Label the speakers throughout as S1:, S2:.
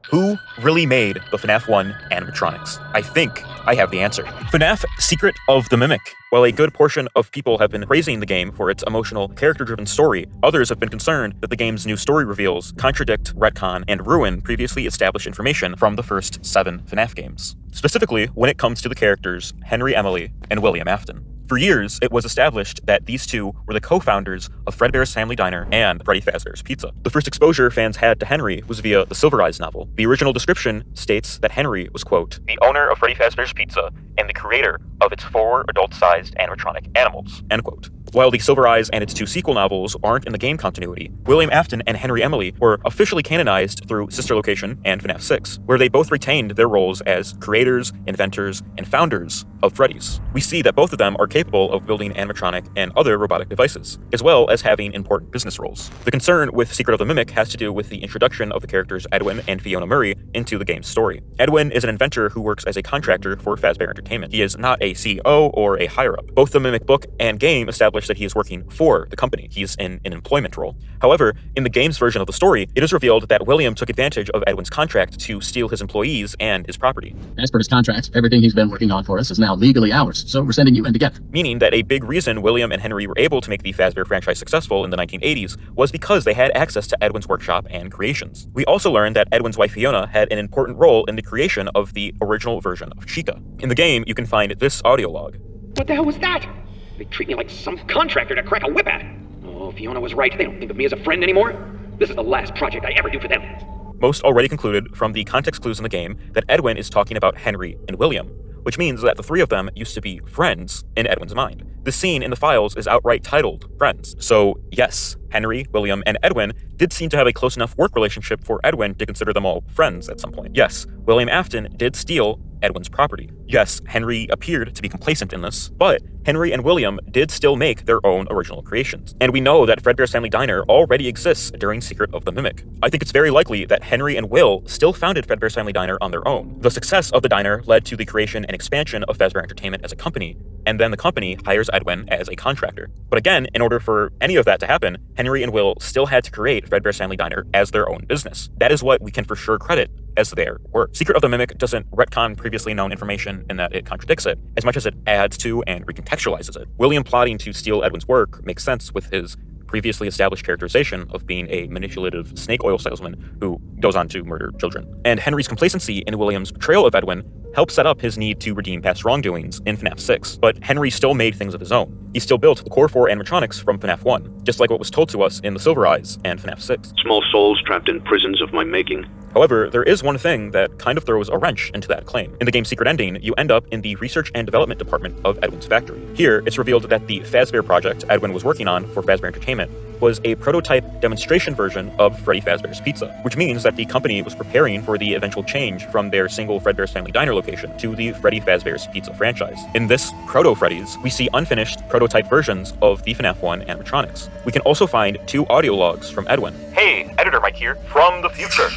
S1: Who really made the Fnaf 1 animatronics? I think I have the answer. Fnaf Secret of the Mimic. While a good portion of people have been praising the game for its emotional, character-driven story, others have been concerned that the game's new story reveals contradict, retcon, and ruin previously established information from the first 7 Fnaf games. Specifically, when it comes to the characters Henry Emily and William Afton. For years, it was established that these two were the co-founders of Fredbear's Family Diner and Freddy Fazbear's Pizza. The first exposure fans had to Henry was via the Silver Eyes novel. The original description states that Henry was, quote, the owner of Freddy Fazbear's Pizza and the creator of its 4 adult-sized animatronic animals, end quote. While the Silver Eyes and its 2 sequel novels aren't in the game continuity, William Afton and Henry Emily were officially canonized through Sister Location and Fnaf 6, where they both retained their roles as creators, inventors, and founders of Freddy's. We see that both of them are capable of building animatronic and other robotic devices, as well as having important business roles. The concern with Secret of the Mimic has to do with the introduction of the characters Edwin and Fiona Murray into the game's story. Edwin is an inventor who works as a contractor for Fazbear Entertainment. He is not a CEO or a higher-up. Both the Mimic book and game establish that he is working for the company. He's in an employment role. However, in the game's version of the story, it is revealed that William took advantage of Edwin's contract to steal his employees and his property.
S2: As per his contract, everything he's been working on for us is now legally ours, so we're sending you in to get them.
S1: Meaning that a big reason William and Henry were able to make the Fazbear franchise successful in the 1980s was because they had access to Edwin's workshop and creations. We also learned that Edwin's wife Fiona had an important role in the creation of the original version of Chica. In the game, you can find this audio log.
S3: What the hell was that? They treat me like some contractor to crack a whip at. Oh, Fiona was right. They don't think of me as a friend anymore. This is the last project I ever do for them.
S1: Most already concluded from the context clues in the game that Edwin is talking about Henry and William, which means that the 3 of them used to be friends in Edwin's mind. The scene in the files is outright titled Friends. So yes, Henry, William, and Edwin did seem to have a close enough work relationship for Edwin to consider them all friends at some point. Yes, William Afton did steal Edwin's property. Yes, Henry appeared to be complacent in this, but Henry and William did still make their own original creations. And we know that Fredbear's Family Diner already exists during Secret of the Mimic. I think it's very likely that Henry and Will still founded Fredbear's Family Diner on their own. The success of the diner led to the creation and expansion of Fazbear Entertainment as a company, and then the company hires Edwin as a contractor. But again, in order for any of that to happen, Henry and Will still had to create Fredbear's Family Diner as their own business. That is what we can for sure credit as their work. Secret of the Mimic doesn't retcon previously known information in that it contradicts it, as much as it adds to and recontextualizes it. William plotting to steal Edwin's work makes sense with his previously established characterization of being a manipulative snake oil salesman who goes on to murder children. And Henry's complacency in William's betrayal of Edwin helped set up his need to redeem past wrongdoings in Fnaf 6. But Henry still made things of his own. He still built the core 4 animatronics from Fnaf 1, just like what was told to us in the Silver Eyes and Fnaf 6.
S4: Small souls trapped in prisons of my making.
S1: However, there is one thing that kind of throws a wrench into that claim. In the game's secret ending, you end up in the research and development department of Edwin's factory. Here, it's revealed that the Fazbear project Edwin was working on for Fazbear Entertainment was a prototype demonstration version of Freddy Fazbear's Pizza, which means that the company was preparing for the eventual change from their single Fredbear's Family Diner location to the Freddy Fazbear's Pizza franchise. In this Proto-Freddy's, we see unfinished prototype versions of the Fnaf 1 animatronics. We can also find 2 audio logs from Edwin. Hey, Editor Mike here, from the future.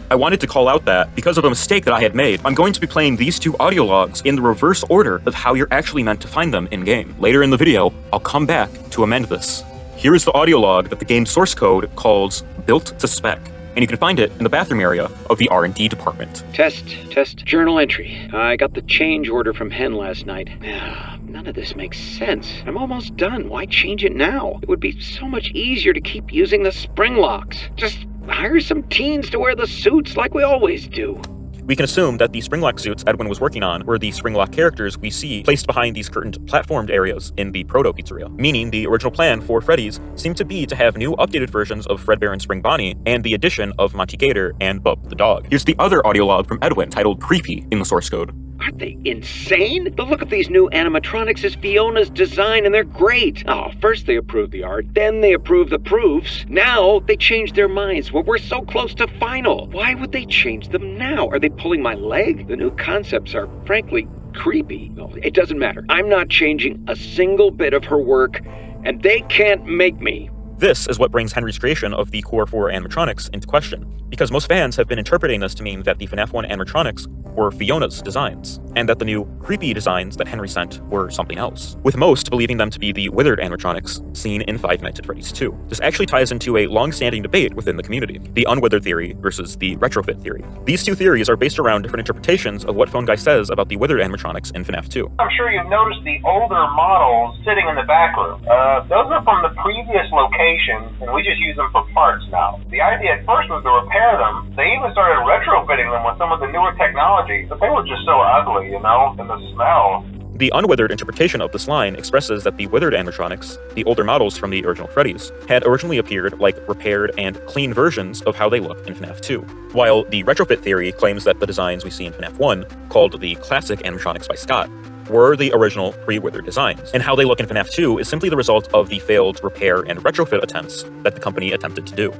S1: I wanted to call out that, because of a mistake that I had made, I'm going to be playing these 2 audio logs in the reverse order of how you're actually meant to find them in-game. Later in the video, I'll come back to amend this. Here is the audio log that the game's source code calls Built to Spec, and you can find it in the bathroom area of the R&D department.
S3: Test, journal entry. I got the change order from Hen last night. None of this makes sense. I'm almost done. Why change it now? It would be so much easier to keep using the spring locks. Just hire some teens to wear the suits like we always do.
S1: We can assume that the Springlock suits Edwin was working on were the Springlock characters we see placed behind these curtained platformed areas in the Proto-Pizzeria, meaning the original plan for Freddy's seemed to be to have new updated versions of Fredbear and Spring Bonnie and the addition of Monty Gator and Bub the dog. Here's the other audio log from Edwin titled Creepy in the source code.
S3: Aren't they insane? The look of these new animatronics is Fiona's design, and they're great. Oh, first they approve the art, then they approve the proofs. Now they change their minds. Well, we're so close to final. Why would they change them now? Are they pulling my leg? The new concepts are, frankly, creepy. No, it doesn't matter. I'm not changing a single bit of her work, and they can't make me.
S1: This is what brings Henry's creation of the Core 4 animatronics into question, because most fans have been interpreting this to mean that the Fnaf 1 animatronics were Fiona's designs, and that the new creepy designs that Henry sent were something else, with most believing them to be the withered animatronics seen in Five Nights at Freddy's 2. This actually ties into a long-standing debate within the community, the unwithered theory versus the retrofit theory. These two theories are based around different interpretations of what Phone Guy says about the withered animatronics in FNAF 2.
S5: I'm sure you've noticed the older models sitting in the back room. Those are from the previous location, and we just use them for parts now. The idea at first was to repair them. They even started retrofitting them with some of the newer technology, but they were just so ugly, and the smell.
S1: The unwithered interpretation of this line expresses that the withered animatronics, the older models from the original Freddy's, had originally appeared like repaired and clean versions of how they look in FNAF 2, while the retrofit theory claims that the designs we see in FNAF 1, called the classic animatronics by Scott, were the original pre-withered designs, and how they look in FNAF 2 is simply the result of the failed repair and retrofit attempts that the company attempted to do.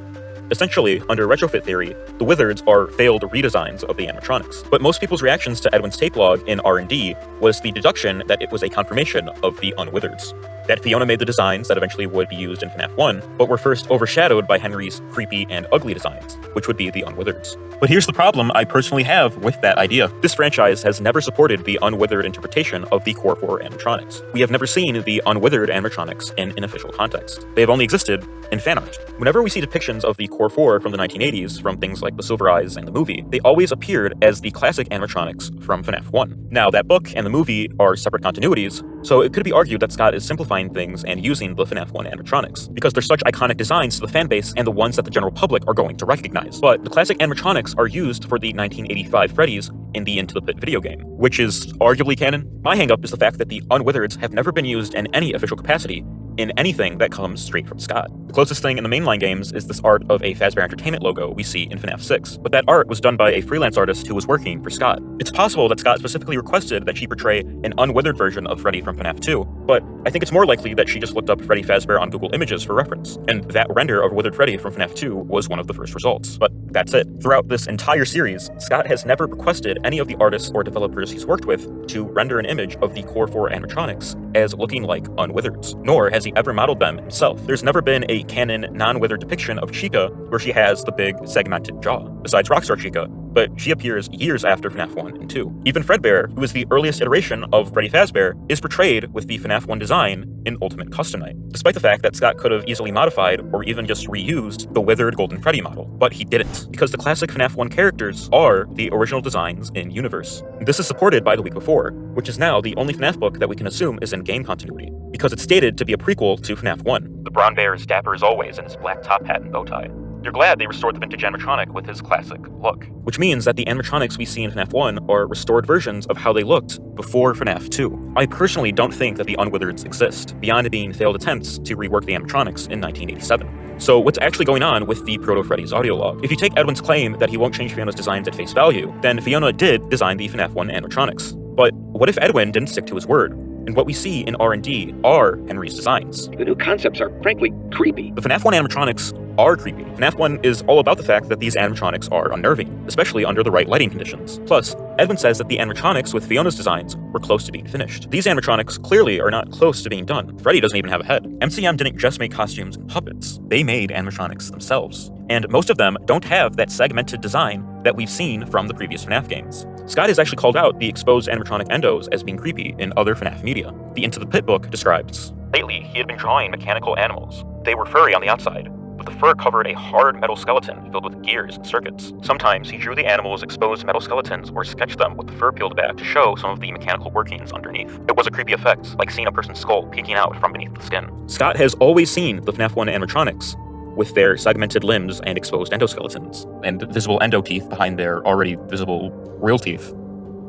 S1: Essentially, under retrofit theory, the wizards are failed redesigns of the animatronics. But most people's reactions to Edwin's tape log in R&D was the deduction that it was a confirmation of the unwizards. That Fiona made the designs that eventually would be used in FNAF 1, but were first overshadowed by Henry's creepy and ugly designs, which would be the unwizards. But here's the problem I personally have with that idea. This franchise has never supported the unwithered interpretation of the Core 4 animatronics. We have never seen the unwithered animatronics in an official context. They have only existed in fan art. Whenever we see depictions of the Core 4 from the 1980s, from things like the Silver Eyes and the movie, they always appeared as the classic animatronics from FNAF 1. Now, that book and the movie are separate continuities, so it could be argued that Scott is simplifying things and using the FNAF 1 animatronics, because they're such iconic designs to the fanbase and the ones that the general public are going to recognize. But the classic animatronics are used for the 1985 Freddy's in the Into the Pit video game, which is arguably canon. My hangup is the fact that the unwizards have never been used in any official capacity in anything that comes straight from Scott. The closest thing in the mainline games is this art of a Fazbear Entertainment logo we see in FNAF 6, but that art was done by a freelance artist who was working for Scott. It's possible that Scott specifically requested that she portray an unwithered version of Freddy from FNAF 2, but I think it's more likely that she just looked up Freddy Fazbear on Google Images for reference, and that render of withered Freddy from FNAF 2 was one of the first results. But that's it. Throughout this entire series, Scott has never requested any of the artists or developers he's worked with to render an image of the Core 4 animatronics as looking like unwizards, nor has he ever modeled them himself. There's never been a canon non-withered depiction of Chica where she has the big segmented jaw, besides Rockstar Chica, but she appears years after FNAF 1 and 2. Even Fredbear, who is the earliest iteration of Freddy Fazbear, is portrayed with the FNAF 1 design in Ultimate Custom Night, despite the fact that Scott could have easily modified or even just reused the withered Golden Freddy model, but he didn't, because the classic FNAF 1 characters are the original designs in universe. This is supported by The Week Before, which is now the only FNAF book that we can assume is in game continuity, because it's stated to be a prequel to FNAF 1. The Brown Bear is dapper as always in his black top hat and bow tie. You're glad they restored the vintage animatronic with his classic look, which means that the animatronics we see in FNAF 1 are restored versions of how they looked before FNAF 2. I personally don't think that the unwizards exist, beyond being failed attempts to rework the animatronics in 1987. So what's actually going on with the Proto-Freddy's audio log? If you take Edwin's claim that he won't change Fiona's designs at face value, then Fiona did design the FNAF 1 animatronics. But what if Edwin didn't stick to his word? And what we see in R&D are Henry's designs.
S3: The new concepts are frankly creepy.
S1: The FNAF 1 animatronics are creepy. FNAF 1 is all about the fact that these animatronics are unnerving, especially under the right lighting conditions. Plus, Edwin says that the animatronics with Fiona's designs were close to being finished. These animatronics clearly are not close to being done. Freddy doesn't even have a head. MCM didn't just make costumes and puppets. They made animatronics themselves. And most of them don't have that segmented design that we've seen from the previous FNAF games. Scott has actually called out the exposed animatronic endos as being creepy in other FNAF media. The Into the Pit book describes, "Lately, he had been drawing mechanical animals. They were furry on the outside, but the fur covered a hard metal skeleton filled with gears and circuits. Sometimes he drew the animals' exposed metal skeletons or sketched them with the fur peeled back to show some of the mechanical workings underneath. It was a creepy effect, like seeing a person's skull peeking out from beneath the skin." Scott has always seen the FNAF 1 animatronics with their segmented limbs and exposed endoskeletons, and visible endo teeth behind their already visible real teeth,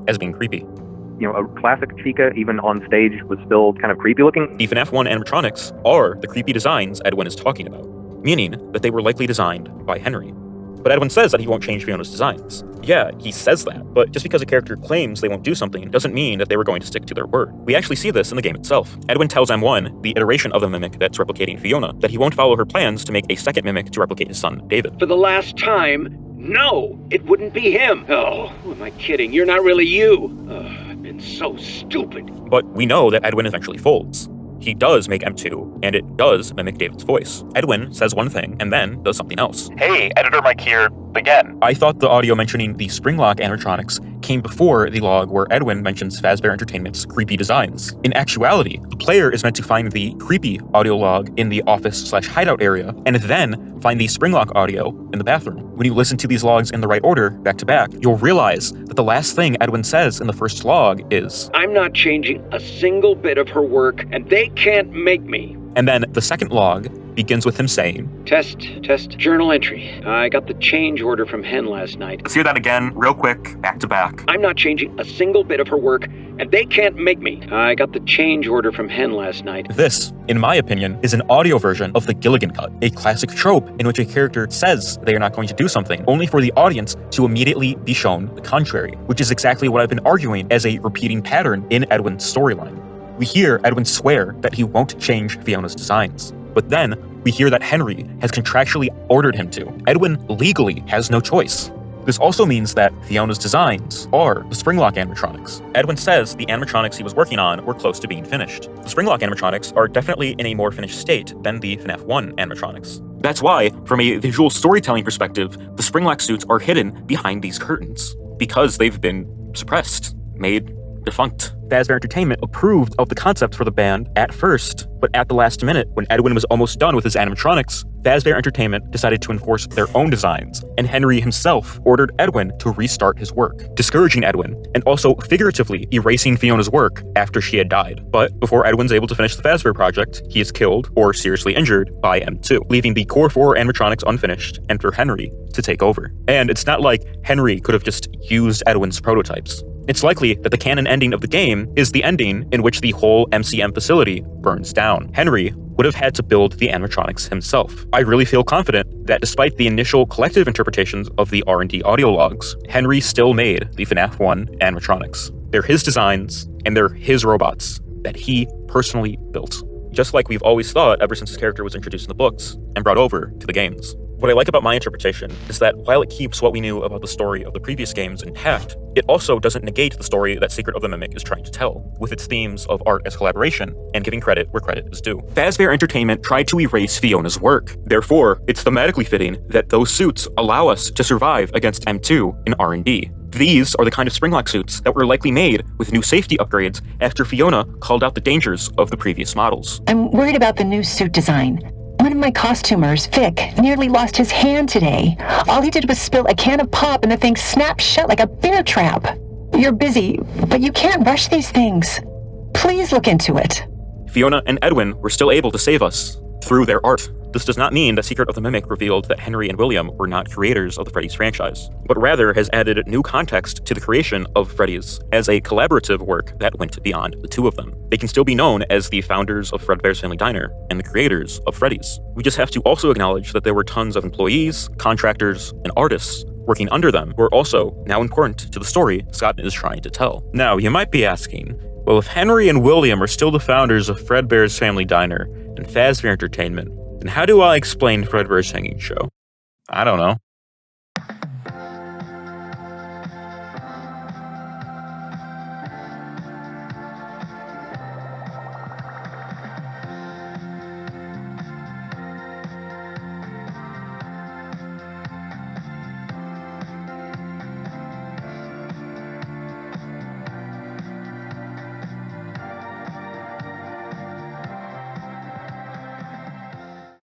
S1: as being creepy.
S6: You know, a classic Chica, even on stage, was still kind of creepy looking.
S1: The FNAF 1 animatronics are the creepy designs Edwin is talking about, meaning that they were likely designed by Henry. But Edwin says that he won't change Fiona's designs. Yeah, he says that, but just because a character claims they won't do something doesn't mean that they were going to stick to their word. We actually see this in the game itself. Edwin tells M1, the iteration of the mimic that's replicating Fiona, that he won't follow her plans to make a second mimic to replicate his son, David.
S3: For the last time, no, it wouldn't be him. Oh, who am I kidding? You're not really you. I've been so stupid.
S1: But we know that Edwin eventually folds. He does make M2, and it does mimic David's voice. Edwin says one thing, and then does something else.
S7: Hey, Editor Mike here, again.
S1: I thought the audio mentioning the Springlock animatronics came before the log where Edwin mentions Fazbear Entertainment's creepy designs. In actuality, the player is meant to find the creepy audio log in the office/hideout area, and then find the Springlock audio in the bathroom. When you listen to these logs in the right order, back to back, you'll realize that the last thing Edwin says in the first log is,
S3: "I'm not changing a single bit of her work, and they can't make me."
S1: And then the second log begins with him saying,
S3: Test, journal entry. I got the change order from Hen last night.
S1: Let's hear that again, real quick, back to back.
S3: "I'm not changing a single bit of her work, and they can't make me. I got the change order from Hen last night."
S1: This, in my opinion, is an audio version of the Gilligan cut, a classic trope in which a character says they are not going to do something, only for the audience to immediately be shown the contrary, which is exactly what I've been arguing as a repeating pattern in Edwin's storyline. We hear Edwin swear that he won't change Fiona's designs, but then we hear that Henry has contractually ordered him to. Edwin legally has no choice. This also means that Fiona's designs are the Springlock animatronics. Edwin says the animatronics he was working on were close to being finished. The Springlock animatronics are definitely in a more finished state than the Fnaf 1 animatronics. That's why, from a visual storytelling perspective, the Springlock suits are hidden behind these curtains, because they've been suppressed, made defunct. Fazbear Entertainment approved of the concept for the band at first, but at the last minute, when Edwin was almost done with his animatronics, Fazbear Entertainment decided to enforce their own designs, and Henry himself ordered Edwin to restart his work, discouraging Edwin, and also figuratively erasing Fiona's work after she had died. But before Edwin's able to finish the Fazbear project, he is killed or seriously injured by M2, leaving the core 4 animatronics unfinished and for Henry to take over. And it's not like Henry could have just used Edwin's prototypes. It's likely that the canon ending of the game is the ending in which the whole MCM facility burns down. Henry would have had to build the animatronics himself. I really feel confident that despite the initial collective interpretations of the R&D audio logs, Henry still made the Fnaf 1 animatronics. They're his designs, and they're his robots that he personally built. Just like we've always thought ever since his character was introduced in the books and brought over to the games. What I like about my interpretation is that while it keeps what we knew about the story of the previous games intact, it also doesn't negate the story that Secret of the Mimic is trying to tell, with its themes of art as collaboration and giving credit where credit is due. Fazbear Entertainment tried to erase Fiona's work. Therefore, it's thematically fitting that those suits allow us to survive against M2 in R&D. These are the kind of Springlock suits that were likely made with new safety upgrades after Fiona called out the dangers of the previous models.
S7: I'm worried about the new suit design. One of my costumers, Vic, nearly lost his hand today. All he did was spill a can of pop and the thing snapped shut like a bear trap. You're busy, but you can't rush these things. Please look into it.
S1: Fiona and Edwin were still able to save us through their art. This does not mean that Secret of the Mimic revealed that Henry and William were not creators of the Freddy's franchise, but rather has added new context to the creation of Freddy's as a collaborative work that went beyond the two of them. They can still be known as the founders of Fredbear's Family Diner and the creators of Freddy's. We just have to also acknowledge that there were tons of employees, contractors, and artists working under them who are also now important to the story Scott is trying to tell. Now, you might be asking, well, if Henry and William are still the founders of Fredbear's Family Diner and Fazbear Entertainment, then how do I explain Fredbear's Hanging Show? I don't know.